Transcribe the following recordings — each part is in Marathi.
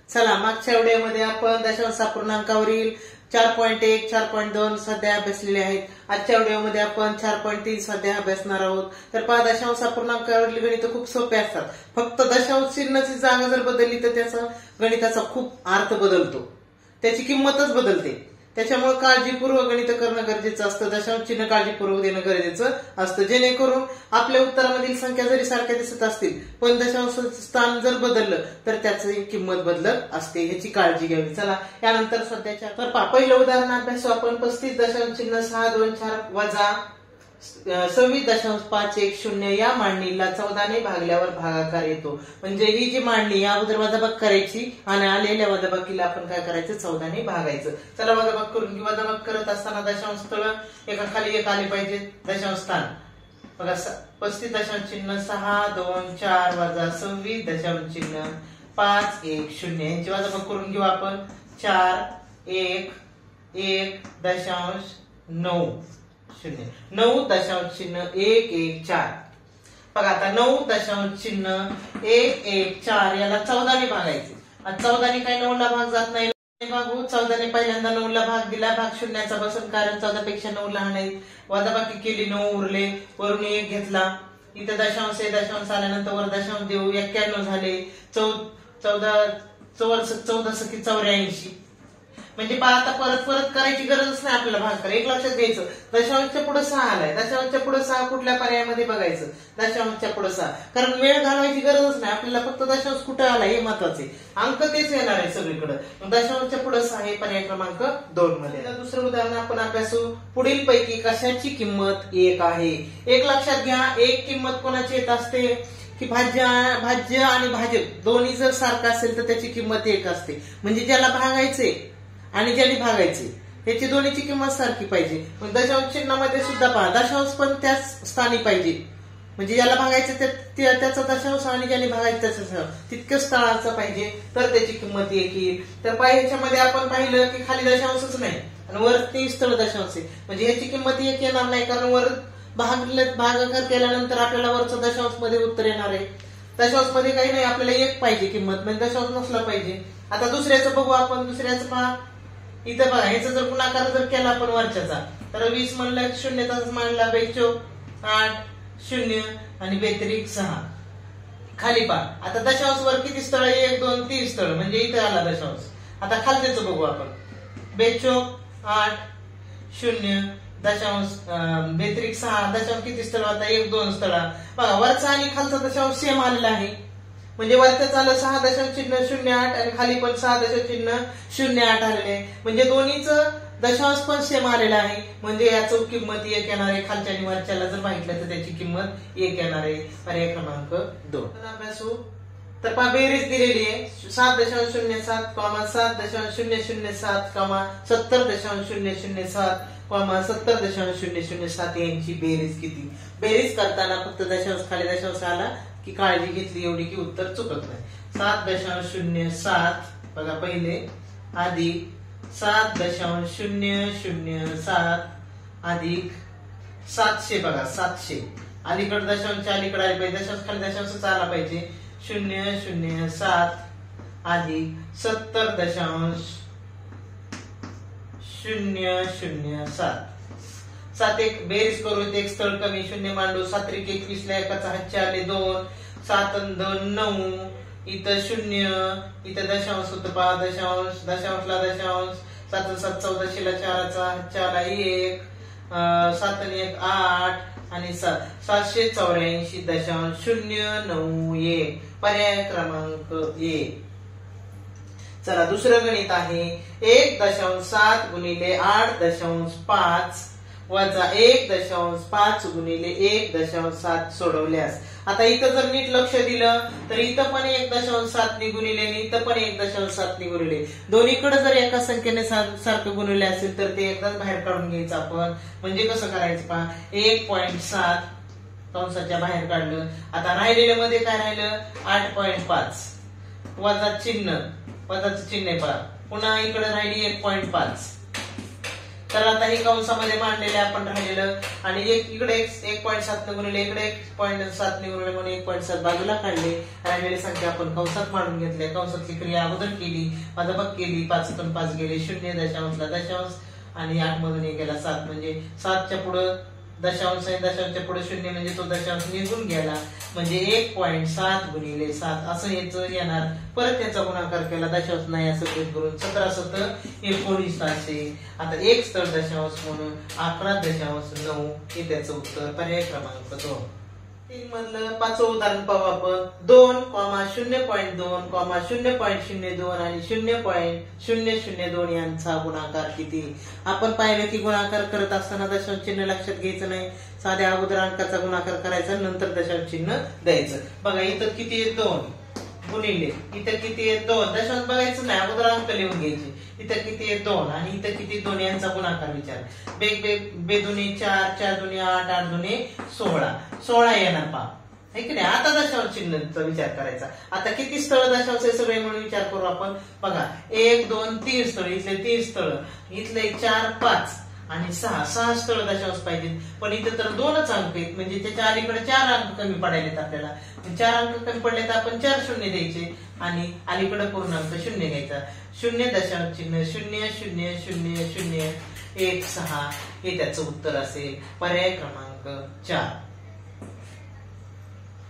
चला मागच्या व्हिडिओमध्ये आपण दशांश अपूर्णांकावरील 4.1, 4.2 स्वाध्याय अभ्यासलेले आहेत. आजच्या व्हिडिओमध्ये आपण 4.3 स्वाध्याय अभ्यासणार आहोत. तर पहा, दशांश अपूर्णांकावरील गणित खूप सोपे असतात. फक्त दशांश चिन्हाची जागा जर बदलली तर त्याचा गणिताचा खूप अर्थ बदलतो, त्याची किंमतच बदलते. त्याच्यामुळे काळजीपूर्वक गणित करणं गरजेचं असतं. दशांश चिन्ह काळजीपूर्वक देणं गरजेचं असतं, जेणेकरून आपल्या उत्तरामधील संख्या जरी सारख्या दिसत असतील पण दशांश स्थान जर बदललं तर त्याची किंमत बदलत असते, ह्याची काळजी घ्यावी. चला यानंतर सध्याच्या तर पहिलं उदाहरण अभ्यासू आपण. 35 दशांश चिन्ह 624 वजा 26.510 या मांडणीला 14 ने भागल्यावर भागाकार येतो. म्हणजे ही जी मांडणी या अगोदर वजाबाकी करायची आणि आलेल्या वजाबाकीला आपण काय करायचं, 14 ने भागायचं. चला वजाबाकी करून की वजाबाकी करत असताना दशांश स्थळ एका खाली एक आले पाहिजे. दशांश स्थान बघा, 35 दशांश चिन्ह 624 वजा 26 दशांश चिन्ह 510 यांची वजाबाकी करून घेऊ आपण. 4 1 1 दशांश 9 9 दशांश चिन्ह 114. बघा आता 9 दशांश चिन्ह 114 याला 14 ने भागायचे. आता 14 ने काय 9 ला भाग जात नाही, भागू 14 ने पहिल्यांदा 9 ला भाग दिला, भाग शून्याचा बसन, कारण 14 पेक्षा 9 लहान आहे. वजाबाकी केली, 9 उरले, वरून 1 घेतला, इथे दशांश आहे, दशांश आल्यानंतर वर दशांश देऊ, 91 झाले. 14 सकी 84. म्हणजे आता परत करायची गरजच नाही आपल्याला भागाकार. एक लक्षात घ्यायचं, दशांशच्या पुढे 6 आलाय, दशांशच्या पुढे 6 कुठल्या पर्यायामध्ये बघायचं, दशांशच्या पुढे 6, कारण वेळ घालवायची गरजच नाही आपल्याला, फक्त दशांश कुठे आला हे महत्वाचे, अंक तेच येणार आहे सगळीकडे. दशांशच्या पुढे 6 हे पर्याय क्रमांक 2 मध्ये. दुसरं उदाहरण आपण अभ्यासू. पुढील पैकी कशाची किंमत 1 आहे. एक लक्षात घ्या, एक किंमत कोणाची येत असते की भाज्य आणि भाजक दोन्ही जर सारखं असेल तर त्याची किंमत 1 असते. म्हणजे ज्याला भागायचे आणि ज्याने भागायचे याची दोन्हीची किंमत सारखी पाहिजे. मग दशांश चिन्हामध्ये सुद्धा पहा, दशांश पण त्याच स्थानी पाहिजे. म्हणजे ज्याला भागायचं त्याचा दशांश आणि ज्याने भागायचं त्याचा तितकं स्थळाचं पाहिजे तर त्याची किंमत 1 येईल. तर ह्याच्यामध्ये आपण पाहिलं की खाली दशांशच नाही आणि वरती स्थळ दशांश आहे, म्हणजे ह्याची किंमत 1 येणार नाही, कारण वर भागाकार केल्यानंतर आपल्याला वरचं दशांश मध्ये उत्तर येणार आहे. दशांश मध्ये काही नाही, आपल्याला 1 पाहिजे किंमत, म्हणजे दशांश नसला पाहिजे. आता दुसऱ्याचं बघू आपण. दुसऱ्याचं पहा, इथं बघा, ह्याचा जर गुणाकार जर केला आपण वरच्याचा तर 20 म्हणलं 0 तास मांडला, 42 8 0 आणि 42 6. खाली पहा, आता दशांश वर किती स्थळ, 1 2 3 स्थळ, म्हणजे इथे आला दशांश. आता खालच्याच बघू आपण. 42 8 0 दशांश 42 6 दशांश किती स्थळ, आता 1 2 स्थळ. बघा वरचा आणि खालचा दशांश सेम आलेला आहे, म्हणजे वरच्याच आलं 6 दशांश चिन्ह 08 आणि खाली पण 6 दशांश चिन्ह 08 आलेले आहे. म्हणजे दोन्हीच दशांश पण सेम आलेला आहे, म्हणजे याचं किंमत 1 येणार आहे. खालच्या आणि वरच्याला जर माहितलं तर त्याची किंमत 1 येणार आहे. पर्याय क्रमांक 2 अभ्यासू. तर पहा, बेरीज दिलेली आहे 7.007, 7.007, 70.007, 70.007 यांची बेरीज किती. बेरीज करताना फक्त दशांश खाली दशांश आला की काळजी घेतली एवढी की उत्तर चुकत नाही. 7.007 बघा पहिले अधिक 7.007 अधिक 700 बघा 700. अलीकडे दशांश अलीकडे आले पाहिजे, दशांश खाली दशांशच आला पाहिजे. 007 अधिक 70.007. 7 एक बेरीज करू, एक स्थळ कमी, 0 मांडू, 7 3 21 ला एकाचा हातचे आले 2, 7 आणि 2 9, इथं 0, इथं दशांश होतं पहा, दशांशला दशांश, 7 आणि 7 14 ला 4चा हातचे आला 1, 7 आणि 1 8 आणि 784.091 पर्याय क्रमांक 1. चला दुसरं गणित आहे. 1.7 गुणिले 8.5 वजा 1.5 गुणिले 1.7 सोडवल्यास. आता इथं जर नीट लक्ष दिलं तर इथं पण 1.7 ने गुणिले आणि इथं पण 1.7 ने गुणिले. दोन्हीकडे जर एका संख्येने सारखं गुणिले असेल तर ते एकदाच बाहेर काढून घ्यायचं आपण. म्हणजे कसं करायचं पहा, 1.7 कंसाच्या बाहेर काढलं. आता राहिलेल्या मध्ये काय राहिलं, 8.5 वजाचं चिन्ह आहे पहा, पुन्हा इकडे राहिली 1.5. तर आता हे कंसामध्ये मांडलेले आपण राहिलेलं आणि इकडे 1.7 गुणिले इकडे 1.7 गुणिले म्हणून 1.7 बाजूला काढले. राहिलेली संख्या आपण कंसात मांडून घेतले. कंसातली क्रिया अगोदर केली, वजाबाकी केली, 5तून 5 गेले 0, दशांशला दशांश आणि 8 मधून 1 गेला 7. म्हणजे 7च्या पुढे दशांश आहे, दशांशच्या पुढे 0 म्हणजे तो दशांश निघून गेला. म्हणजे 1.7 गुणिले 7 असं याचं येणार. परत त्याचा गुणाकार केला, दशांश नाही असं भेट करून 17 7 19 असे. आता एक स्थळ दशांश म्हणून 11.9 हे त्याचं उत्तर. पर्याय क्रमांक 2. मधलं 5वं उदाहरण पाहू आपण. 2, 0.2, 0.02 आणि 0.002 यांचा गुणाकार किती? आपण पाहिलं की गुणाकार करत असताना दशांश चिन्ह लक्षात घ्यायचं नाही. साध्या अगोदर अंकाचा गुणाकार करायचा, नंतर दशांश चिन्ह द्यायचं. बघा इथं किती आहे 2 गुणिले इथं किती आहे 2. दशांश बघायचं नाही, अगोदर अंक लिहून घ्यायचे. इथं किती आहे 2 आणि इथं किती 2 यांचा गुणाकार विचार. बेदुनी 4, 4 दुनी 8, 8 दुनी 16, 16 येणार पहा है की नाही. आता दशांश चिन्हचा विचार करायचा. आता किती स्थळ दशांश आहे सगळे म्हणून विचार करू आपण. बघा 1 2 3 स्थळ, इथले 3 स्थळ, इथले 4 5 आणि 6 स्थळ दशांश पाहिजेत. पण इथे तर 2च अंक आहेत म्हणजे त्याच्या अलीकडे 4 अंक कमी पडायलेत आपल्याला. 4 अंक कमी पडले तर आपण 4 शून्य द्यायचे आणि अलीकडे पूर्णांक 0 घ्यायचा. 0 दशांश चिन्ह 0 0 0 0 1 6 हे त्याचं उत्तर असेल. पर्याय क्रमांक 4.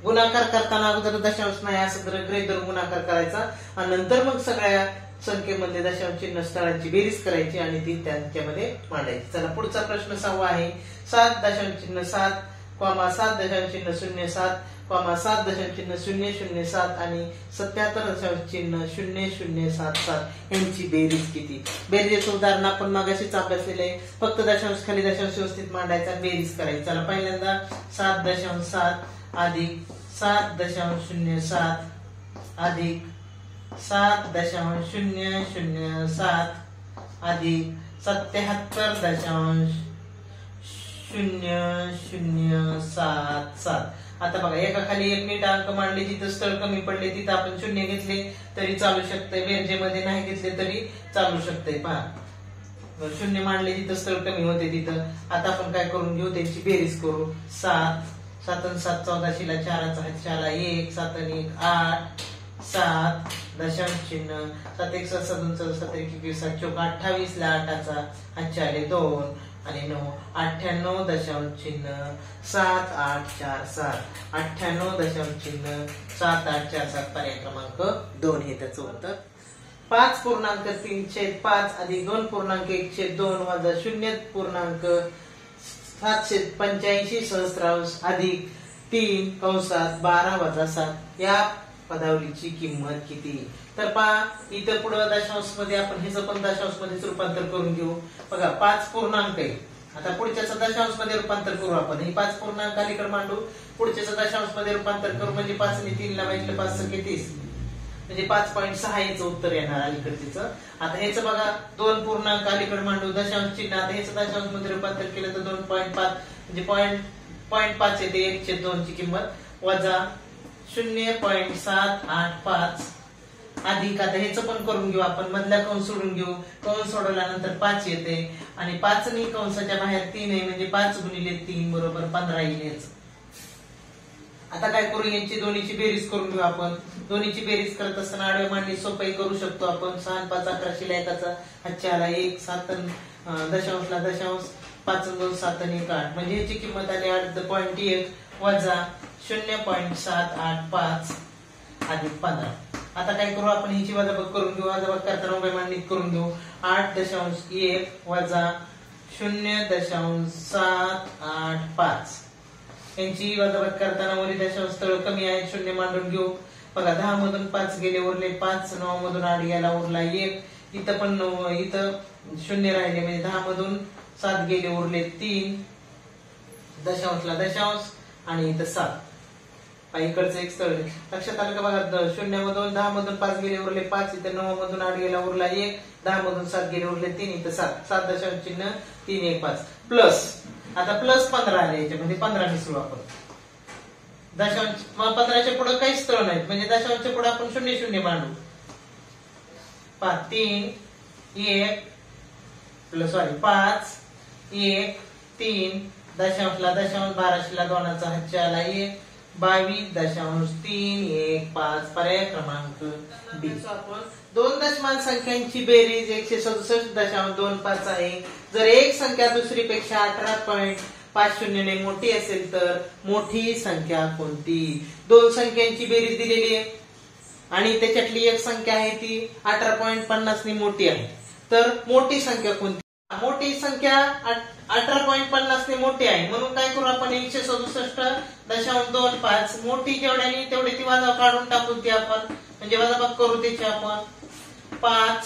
गुणाकार करताना अगोदर दशांश नाही असं तर गृहीत धरून गुणाकार करायचा आणि नंतर मग सगळ्या संख्येमध्ये दशांश चिन्ह स्थळांची बेरीज करायची आणि ती त्यांच्यामध्ये मांडायची. चला पुढचा प्रश्न 6वा आहे. 7 दशांश चिन्ह 7, 7 दशांश चिन्ह 0 7, 7 दशांश चिन्ह 0 0 7 आणि 77 दशांश चिन्ह 0 0 7 7 यांची बेरीज किती? बेरीजचं उदाहरण आपण मागाशीच अभ्यासलेलं आहे. फक्त दशांश खाली दशांश व्यवस्थित मांडायचा, बेरीज करायची. चला पहिल्यांदा 7.7 अधिक 7.07 अधिक 7.007 अधिक 77.0077. आता बघा एका खाली एक नीट अंक मांडले, जिथं स्थळ कमी पडले तिथं आपण 0 घेतले तरी चालू शकतंय, बेरजेमध्ये नाही घेतले तरी चालू शकतंय. पहा 0 मांडले जिथं स्थळ कमी होते तिथं. आता आपण काय करून घेऊ, त्यांची बेरीज करू. 7 7 7 14ला 4चा 1 7 1 8 7 दशांश चिन्ह 7 1 7 7 7 1 21 7 28 ला 8चा 2 आणि 9 98 दशांश चिन्ह 7 8 4 7 98 दशांश चिन्ह 7 8 4 7 पर्याय क्रमांक 2 हे त्याचं उत्तर. 5.3/5 अधिक 2.1/2 वजा 0.785 सहस्रांश अधिक 3 कंसात 12 वजा 7 या पदावलीची किंमत किती? तर पहा इथं पुढे दशांश मध्ये आपण ह्याचं पण दशांश मध्ये रूपांतर करून घेऊ. बघा 5 पूर्णांक आहे. आता पुढच्याचं दशांश मध्ये रूपांतर करू आपण. हे 5 पूर्णांक अलीकडे मांडू, पुढच्याचं दशांश मध्ये रूपांतर करू. म्हणजे 5 आणि 3 ला वाहिलं 5 × 30 म्हणजे 5.6 याचं उत्तर येणार अलीकडचं. आता ह्याचं बघा 2 पूर्णांक अलीकडे मांडू, दशांश चिन्ह. आता ह्याचं दशांश मध्ये रूपांतर केलं तर 2.5 म्हणजे 0.5 येते 1/2 ची किंमत वजा 0.785 अधिक. आता ह्याचं पण करून घेऊ आपण, मधला कंस सोडून घेऊ. कंस सोडवल्यानंतर 5 येते आणि 5 नी कंसाच्या बाहेर 3 आहे म्हणजे 5 गुणिले 3 बरोबर 15 येईल. आता काय करू, यांची दोन्हीची बेरीज करून घेऊ आपण. दोन्हीची बेरीज करत असताना आडवे मांडणी सोपी करू शकतो आपण. 6 5 11ला 1चा 1 7 दशांशला दशांश 5 2 7 1 8 म्हणजे ह्याची किंमत आली 8.1 वजा 0.785 अधिक 15. आता काय करू आपण, हिची वजाबाकी करून घेऊ. वजाबाकी करताना उभ्या मांडणीत करून घेऊ. 8.1 वजा 0.785 यांची वजाबाकी करताना वरील दशांश स्थळ कमी आहेत, 0 मांडून घेऊ. बघा 10 मधून 5 गेले उरले 5, 9 मधून 8 गेला उरला 1. इथं पण 9, इथं 0 राहिले म्हणजे 10 मधून 7 गेले उरले 3 दशांशला दशांश आणि इथं 7. इकडचं एक स्थळ लक्षात आलं का? बघा 0 मधून 10 मधून 5 गेले उरले 5, इथं 9 मधून 8 गेला उरला 1, 10 मधून 7 गेले उरले 3, इथं 7 7 दशांश चिन्ह 3 1 5 प्लस. आता प्लस 15 आले याच्या म्हणजे 15 मिसळू आपण. दशांश 15च्या पुढे काही स्थळ नाहीत म्हणजे दशांशच्या पुढे आपण 0 0 मांडू. 3 1 सॉरी 5 1 3 दशांशला दशांश 1200ला 2चा हातच्या आला 1 22.315 पर्याय क्रमांक डी. आपण दोन दशमान संख्यांची बेरीज 167.25 आहे. जर एक संख्या दुसरीपेक्षा 18.50 ने मोठी असेल तर मोठी संख्या कोणती? दोन संख्यांची बेरीज दिलेली आहे आणि त्याच्यातली एक संख्या आहे ती 18.50 ने मोठी आहे, तर मोठी संख्या कोणती? मोठी संख्या 18.50 ने मोठी आहे, म्हणून काय करू आपण 167.25 मोठी जेवढ्याने तेवढी ती वजा काढून टाकून ती आपण म्हणजे वजाबाकी करू त्याची आपण 5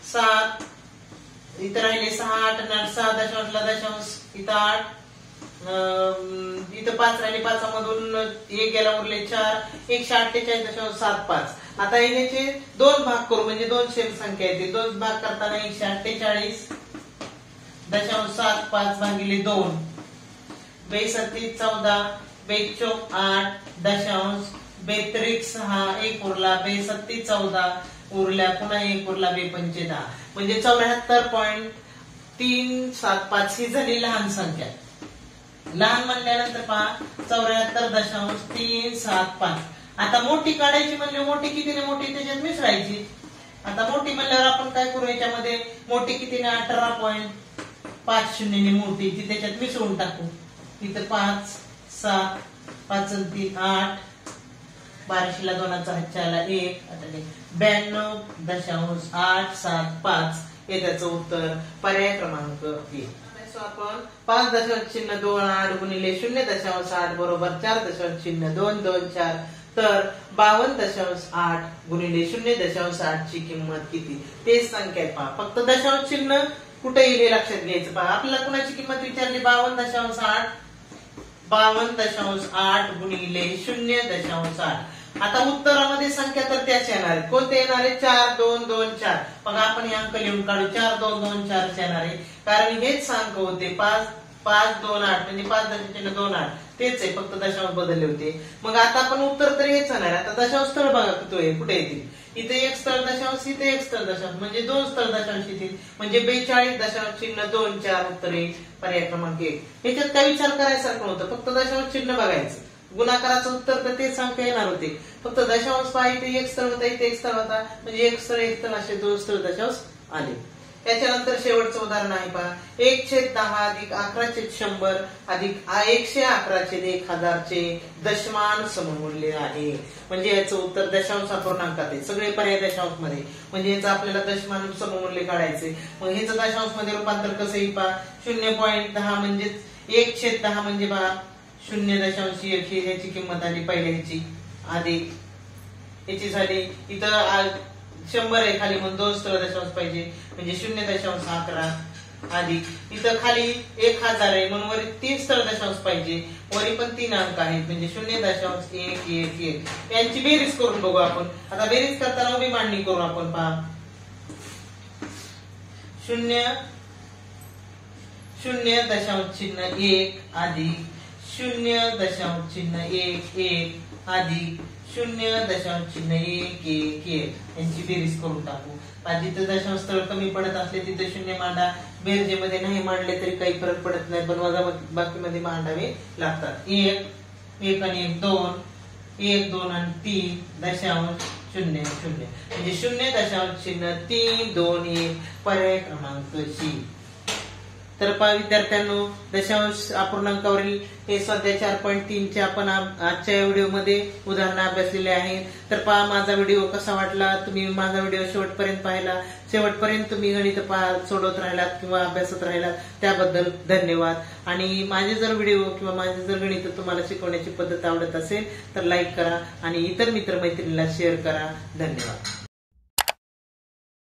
7 इथं राहिले 6 8 6 दशांशला दशांश इथं 8 इथं 5 राहिले 5 मधून 1 गेला उरले 4 148.75. आता याचे दोन भाग करू म्हणजे दोन सेम संख्या येते. दोन भाग करताना 148.75 भागिले 2 2 14 2 8 दशांश 2 6 1 उरला 2 14 उरल्या पुन्हा 1 उरला 2 5 10 म्हणजे 74.375 ही झाली लहान संख्या. लहान म्हणल्यानंतर पहा 74.375. आता मोठी काढायची म्हणजे मोठी कितीने मोठी त्याच्यात मिसळायची. आता मोठी म्हणल्यावर आपण काय करू याच्यामध्ये मोठी कितीने 18.50 ने मोठी ती त्याच्यात मिसळून टाकू. इथं 5 7 5 3 8 1200ला 2चा हातच्या आला 1 92.875 हे त्याचं उत्तर पर्याय क्रमांक 1. आपण 5.28 गुणिले 0.8 बरोबर 4.224 तर 52.8 गुणिले 0.8 ची किंमत किती? तेच संख्या आहे पहा. फक्त दशांश चिन्ह कुठे येईल लक्षात घ्यायचं पहा. आपल्याला कुणाची किंमत विचारली 52.8 गुणिले 0.8. आता उत्तरामध्ये संख्या तर त्याच येणार आहेत. कोणते येणार आहे? 4 2 2 4. मग आपण हे अंक लिहून काढू. 4 2 2 4 येणार आहे, कारण हेच अंक होते 5 5 2 8 म्हणजे 5.2 8 तेच आहे, फक्त दशांश बदलले होते. मग आता आपण उत्तर तर हेच येणार आहे. आता दशांश स्थळ बघा कुठे येतील. इथे एक स्थळ दशांश इथे एक स्थळ दशांश म्हणजे दोन स्थळ दशांश येतील म्हणजे 42.2 उत्तर येईल पर्याय क्रमांक 1. याच्यात काय विचार करायसारखं नव्हतं, फक्त दशांश चिन्ह बघायचं. गुणाकाराचं उत्तर तर तेच संख्या येणार होते, फक्त दशांश पहा इथे एक स्थळ होता इथे एक स्थळ होता म्हणजे एक स्थळ असे दोन स्थळ दशांश आले. त्याच्यानंतर शेवटचं उदाहरण आहे पहा. 1/10 अधिक 11/100 अधिक 111/1000 चे दशमान सममूल्य आहे. म्हणजे याचं उत्तर दशांश अपूर्णांकात आहे. सगळे पर्याय दशांश मध्ये म्हणजे याचं आपल्याला दशमान सममूल्य काढायचे. मग ह्याचं दशांश मध्ये रूपांतर कसं येईल पहा. 0.10 म्हणजे 1/10 म्हणजे पहा 0.1 ह्याची किंमत आली पहिल्या ह्याची अधिक याची झाली. इथं 100 आहे खाली म्हणून दोन स्थळ दशांश पाहिजे म्हणजे 0.11 अधिक इथं खाली 1000 आहे म्हणून वरी 3 स्थळ दशांश पाहिजे, वरी पण 3 अंक आहेत म्हणजे 0.111. यांची बेरीज करून बघू आपण. आता बेरीज करताना उभी मांडणी करू आपण पहा. 0.1 अधिक 0.11 अधिक 0.111 यांची बेरीज करून टाकू. जिथे दशांश स्थळ कमी पडत असले तिथे 0 मांडा. बेरजेमध्ये नाही मांडले तरी काही फरक पडत नाही, पण वजाबाकी मध्ये मांडावे लागतात. 1 1 आणि 1 2 1 2 आणि 3 दशांश 0 0 म्हणजे 0.321 पर्याय क्रमांक C. तर पहा विद्यार्थ्यांनो, दशांश अपूर्णांकावरील हे स्वाध्याय 4.3 चे आपण आजच्या व्हिडिओमध्ये उदाहरण अभ्यासलेले आहेत. तर पहा माझा व्हिडिओ कसा वाटला. तुम्ही माझा व्हिडिओ शेवटपर्यंत पाहिला, शेवटपर्यंत तुम्ही गणित सोडवत राहिलात किंवा अभ्यासत राहिलात त्याबद्दल धन्यवाद. आणि माझे जर व्हिडिओ किंवा माझे जर गणित तुम्हाला शिकवण्याची पद्धत आवडत असेल तर लाईक करा आणि इतर मित्रमैत्रिणीला शेअर करा. धन्यवाद.